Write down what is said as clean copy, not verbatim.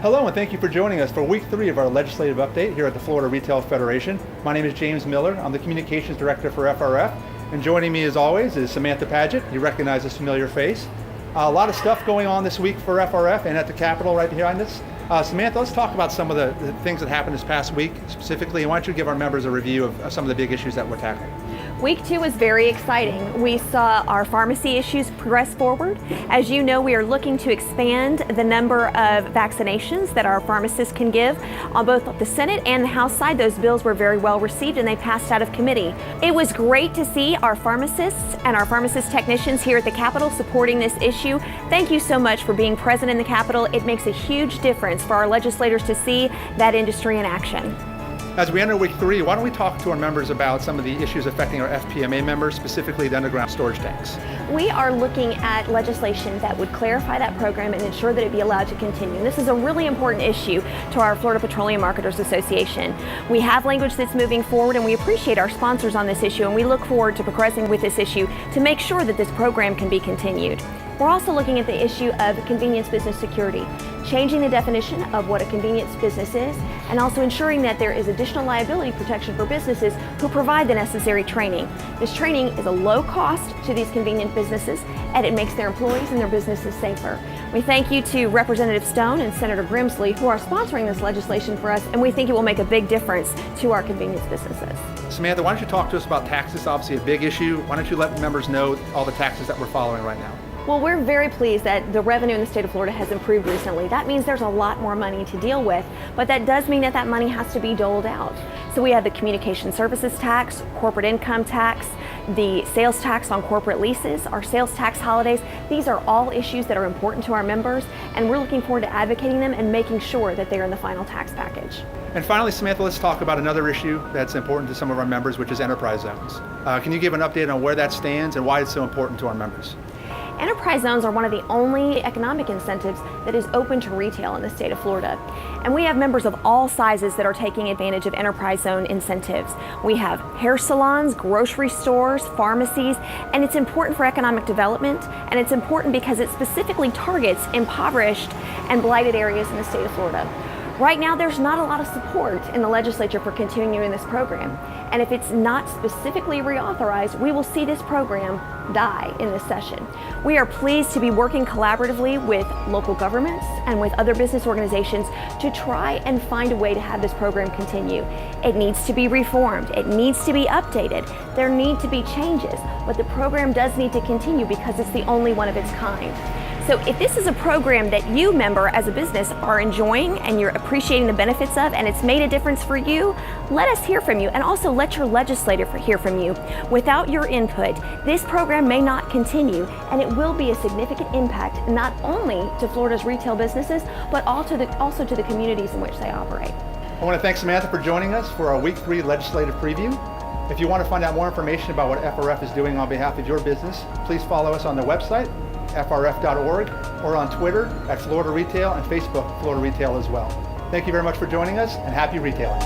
Hello and thank you for joining us for week 3 of our legislative update here at the Florida Retail Federation. My name is James Miller. I'm the Communications Director for FRF. And joining me as always is Samantha Paget. You recognize this familiar face. A lot of stuff going on this week for FRF and at the Capitol right behind us. Samantha, let's talk about some of the things that happened this past week specifically. And why don't you give our members a review of some of the big issues that we're tackling? Week 2 was very exciting. We saw our pharmacy issues progress forward. As you know, we are looking to expand the number of vaccinations that our pharmacists can give. On both the Senate and the House side, those bills were very well received and they passed out of committee. It was great to see our pharmacists and our pharmacist technicians here at the Capitol supporting this issue. Thank you so much for being present in the Capitol. It makes a huge difference for our legislators to see that industry in action. As we enter week 3, why don't we talk to our members about some of the issues affecting our FPMA members, specifically the underground storage tanks? We are looking at legislation that would clarify that program and ensure that it be allowed to continue. And this is a really important issue to our Florida Petroleum Marketers Association. We have language that's moving forward and we appreciate our sponsors on this issue, and we look forward to progressing with this issue to make sure that this program can be continued. We're also looking at the issue of convenience business security, changing the definition of what a convenience business is, and also ensuring that there is additional liability protection for businesses who provide the necessary training. This training is a low cost to these convenient businesses, and it makes their employees and their businesses safer. We thank you to Representative Stone and Senator Grimsley, who are sponsoring this legislation for us, and we think it will make a big difference to our convenience businesses. Samantha, why don't you talk to us about taxes, obviously a big issue. Why don't you let members know all the taxes that we're following right now? Well, we're very pleased that the revenue in the state of Florida has improved recently. That means there's a lot more money to deal with, but that does mean that that money has to be doled out. So we have the communication services tax, corporate income tax, the sales tax on corporate leases, our sales tax holidays. These are all issues that are important to our members, and we're looking forward to advocating them and making sure that they're in the final tax package. And finally, Samantha, let's talk about another issue that's important to some of our members, which is enterprise zones. Can you give an update on where that stands and why it's so important to our members? Enterprise zones are one of the only economic incentives that is open to retail in the state of Florida. And we have members of all sizes that are taking advantage of enterprise zone incentives. We have hair salons, grocery stores, pharmacies, and it's important for economic development, and it's important because it specifically targets impoverished and blighted areas in the state of Florida. Right now, there's not a lot of support in the legislature for continuing this program. And if it's not specifically reauthorized, we will see this program die in this session. We are pleased to be working collaboratively with local governments and with other business organizations to try and find a way to have this program continue. It needs to be reformed. It needs to be updated. There need to be changes, but the program does need to continue because it's the only one of its kind. So if this is a program that you, member, as a business are enjoying and you're appreciating the benefits of, and it's made a difference for you, let us hear from you, and also let your legislator hear from you. Without your input, this program may not continue, and it will be a significant impact not only to Florida's retail businesses, but also to the communities in which they operate. I want to thank Samantha for joining us for our Week 3 legislative preview. If you want to find out more information about what FRF is doing on behalf of your business, please follow us on the website, frf.org, or on Twitter at Florida Retail and Facebook Florida Retail as well. Thank you very much for joining us, and happy retailing.